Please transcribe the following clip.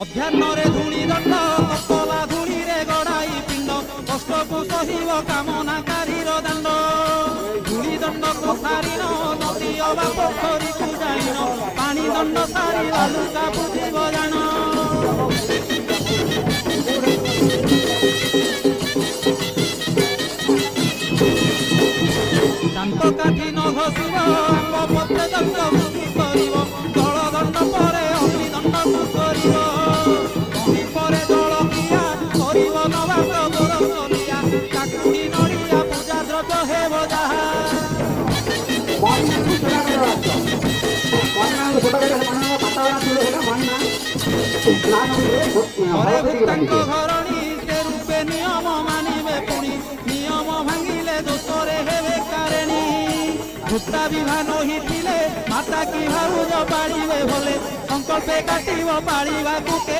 ଅଧ୍ୟାନରେ ଧୂଳି ଦଣ୍ଡ କପଲା ଧୂଳିରେ ଗଡ଼ାଇ ପିଣ୍ଡ କଷ୍ଟକୁ ସହିବ କାମନାକାରୀର ଦାଣ୍ଡ ଧୂଳି ଦଣ୍ଡକୁ ସାରିନ ନଦୀ ଅବା ପୋଖରୀକୁ ଯାଇନ ପାଣି ଦଣ୍ଡ ସାରି ବାଲୁକା ବୁଝିବ ଜାଣ ଦାନ୍ତ କାଠି ନ ଘଷିବ ଆମ୍ବ ପତ୍ରେ ଦଣ୍ଡ ବୃଦ୍ଧି କରିବ ଜଳ ଦଣ୍ଡ ପରେ ଅଗ୍ନି ଦଣ୍ଡକୁ କରିବ ପରେ ଜଳ ପିଆ କରିବ ନବାତ ଗୋର କଲିଆ କାକୁଡ଼ି ନଡ଼ିଆ ପୂଜା ଦ୍ରବ୍ୟ ହେବ ଯାହା ଘରେ ଭୂତାଙ୍କ ଘରଣୀ ସେ ରୂପେ ନିୟମ ମାନିବେ ପୁଣି ନିୟମ ଭାଙ୍ଗିଲେ ଦୋଷରେ ହେବେ କାରେଣୀ ଭୂତା ବିଭାନ ହେଇଥିଲେ ମାତା କି ଭାଉଜ ପାଳିବେ ଭଲେ ସଂକଳ୍ପେ କାଟିବ ପାଳିବାକୁ